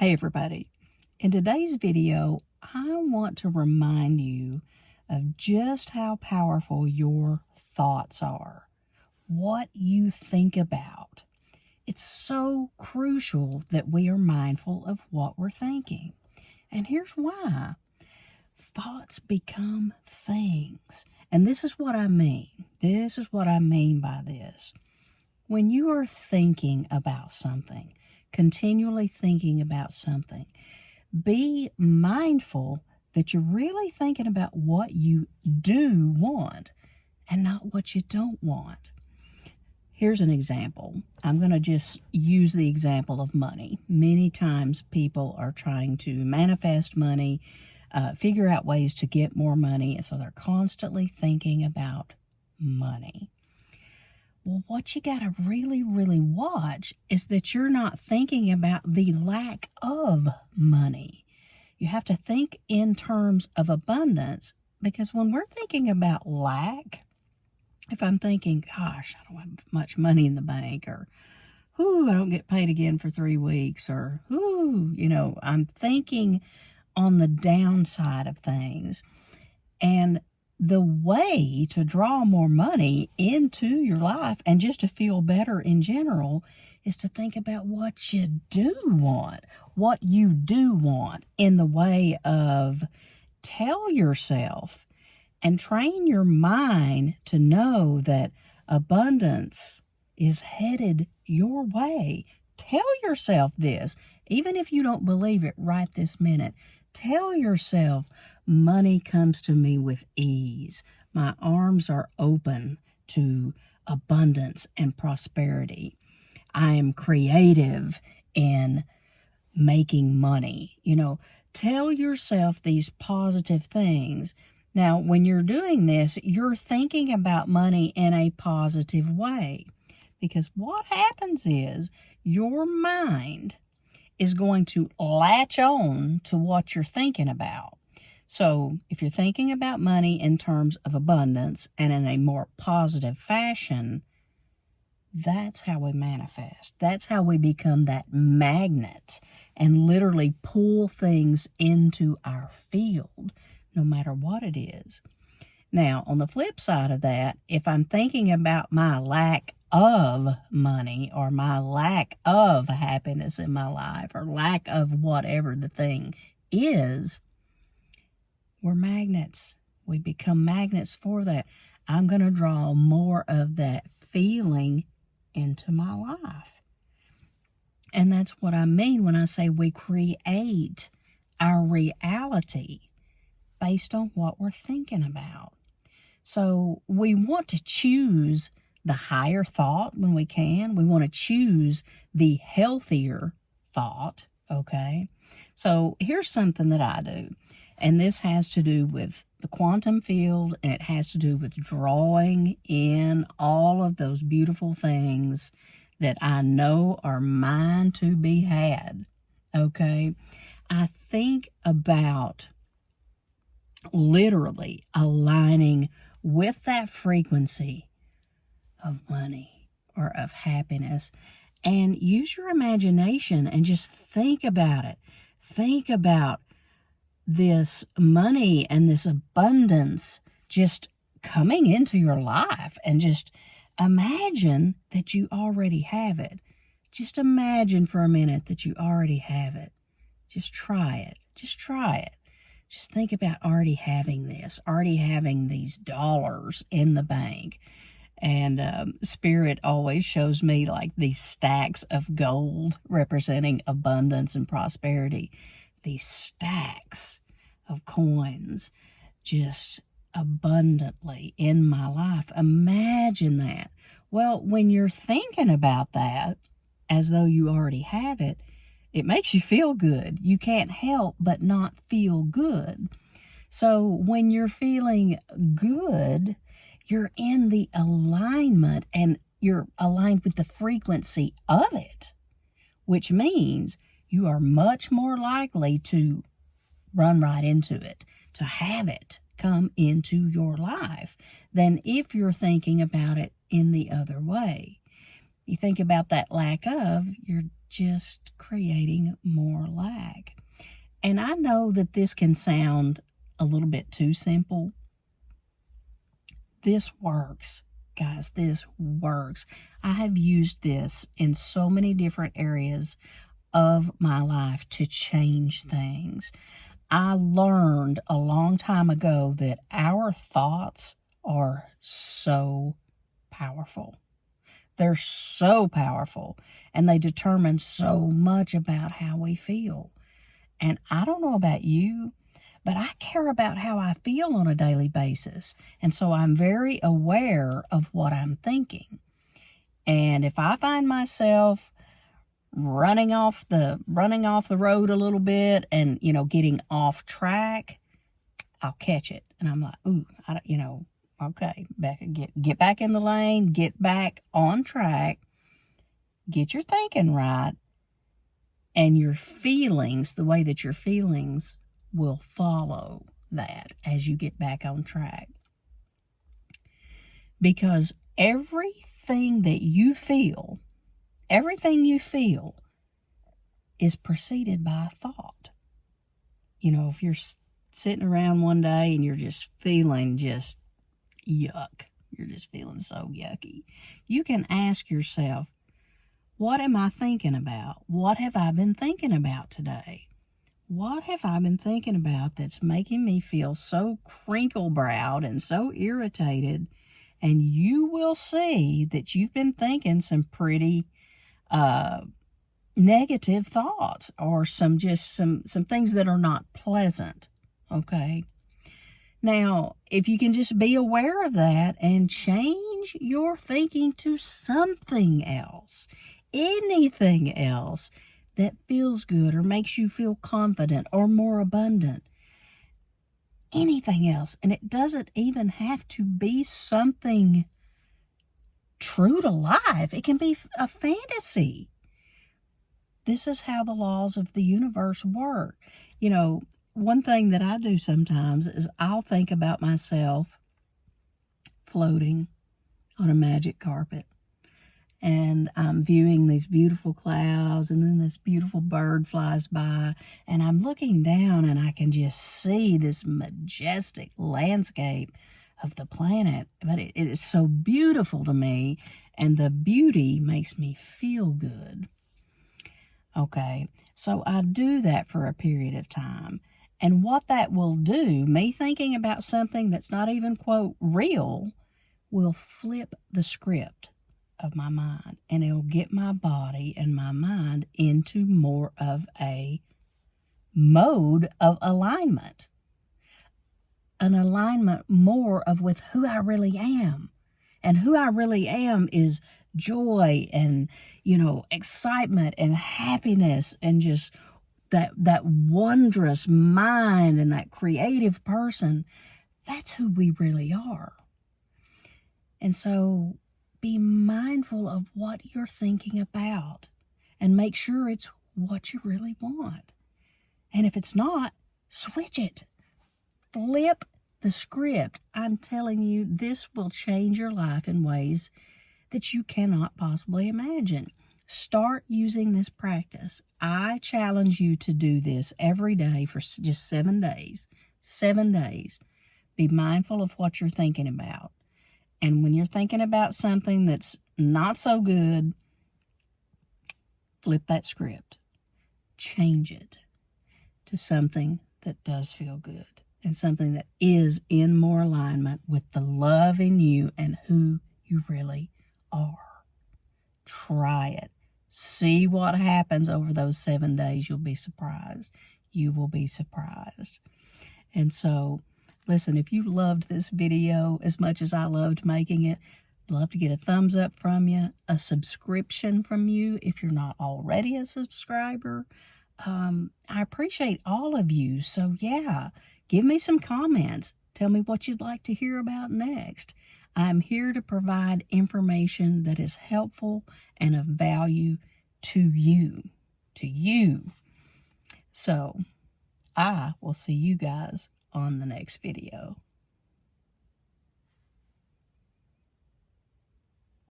Hey everybody, in today's video, I want to remind you of just how powerful your thoughts are, what you think about. It's so crucial that we are mindful of what we're thinking. And here's why. Thoughts become things. And this is what I mean. This is what I mean by this. When you are thinking about something, continually thinking about something, be mindful that you're really thinking about what you do want and not what you don't want. Here's an example. I'm going to just use the example of money. Many times people are trying to manifest money, figure out ways to get more money, and so they're constantly thinking about money. Well, what you got to really watch is that you're not thinking about the lack of money. You have to think in terms of abundance, because when we're thinking about lack, if I'm thinking, gosh, I don't have much money in the bank, or, I don't get paid again for 3 weeks, or, I'm thinking on the downside of things. And the way to draw more money into your life and just to feel better in general is to think about what you do want, in the way of tell yourself and train your mind to know that abundance is headed your way. Tell yourself this, even if you don't believe it right this minute. Tell yourself, money comes to me with ease. My arms are open to abundance and prosperity. I am creative in making money. Tell yourself these positive things. Now, when you're doing this, you're thinking about money in a positive way. Because what happens is your mind is going to latch on to what you're thinking about. So if you're thinking about money in terms of abundance and in a more positive fashion, that's how we manifest. That's how we become that magnet and literally pull things into our field, no matter what it is. Now, on the flip side of that, if I'm thinking about my lack of money or my lack of happiness in my life or lack of whatever the thing is, we're magnets. We become magnets for that. I'm going to draw more of that feeling into my life. And that's what I mean when I say we create our reality based on what we're thinking about. So we want to choose the higher thought when we can. We want to choose the healthier thought, okay? So here's something that I do, and this has to do with the quantum field, and it has to do with drawing in all of those beautiful things that I know are mine to be had, okay? I think about literally aligning with that frequency of money or of happiness, and use your imagination and just think about it. Think about this money and this abundance just coming into your life, and just imagine that you already have it. Just imagine for a minute that you already have it. Just try it. Just try it. Just think about already having this, already having these dollars in the bank. And Spirit always shows me like these stacks of gold representing abundance and prosperity. These stacks of coins just abundantly in my life. Imagine that. Well, when you're thinking about that as though you already have it, it makes you feel good. You can't help but not feel good. So when you're feeling good, you're in the alignment and you're aligned with the frequency of it, which means you are much more likely to run right into it, to have it come into your life, than if you're thinking about it in the other way. You think about that lack of, you're just creating more lack. And I know that this can sound a little bit too simple. This works, guys. This works. I have used this in so many different areas of my life to change things. I learned a long time ago that our thoughts are so powerful. They're so powerful, and they determine so much about how we feel. And I don't know about you, but I care about how I feel on a daily basis. And so I'm very aware of what I'm thinking. And if I find myself running off the road a little bit and, getting off track, I'll catch it. And I'm like, ooh, okay, get back in the lane, get back on track, get your thinking right, and your feelings, the way that your feelings will follow that as you get back on track. Because everything you feel is preceded by a thought. If you're sitting around one day and you're just feeling just yuck, you're just feeling so yucky, you can ask yourself, what am I thinking about? What have I been thinking about today? What have I been thinking about that's making me feel so crinkle-browed and so irritated? And you will see that you've been thinking some pretty negative thoughts, or some things that are not pleasant. Okay. Now, if you can just be aware of that and change your thinking to something else, anything else that feels good or makes you feel confident or more abundant, anything else, and it doesn't even have to be something true to life. It can be a fantasy. This is how the laws of the universe work. One thing that I do sometimes is I'll think about myself floating on a magic carpet, and I'm viewing these beautiful clouds, and then this beautiful bird flies by, and I'm looking down and I can just see this majestic landscape of the planet. But it is so beautiful to me, and the beauty makes me feel good. Okay, so I do that for a period of time. And what that will do, me thinking about something that's not even, quote, real, will flip the script of my mind. And it'll get my body and my mind into more of a mode of alignment. An alignment more of with who I really am. And who I really am is joy and, excitement and happiness, and just that wondrous mind and that creative person. That's who we really are. And so be mindful of what you're thinking about, and make sure it's what you really want. And if it's not, switch it. Flip the script. I'm telling you, this will change your life in ways that you cannot possibly imagine. Start using this practice. I challenge you to do this every day for just 7 days. 7 days. Be mindful of what you're thinking about. And when you're thinking about something that's not so good, flip that script. Change it to something that does feel good, and something that is in more alignment with the love in you and who you really are. Try it. See what happens over those 7 days. You'll be surprised. You will be surprised. And so, listen, if you loved this video as much as I loved making it, I'd love to get a thumbs up from you, a subscription from you if you're not already a subscriber. I appreciate all of you. So, yeah, give me some comments. Tell me what you'd like to hear about next. I'm here to provide information that is helpful and of value to you. So, I will see you guys on the next video.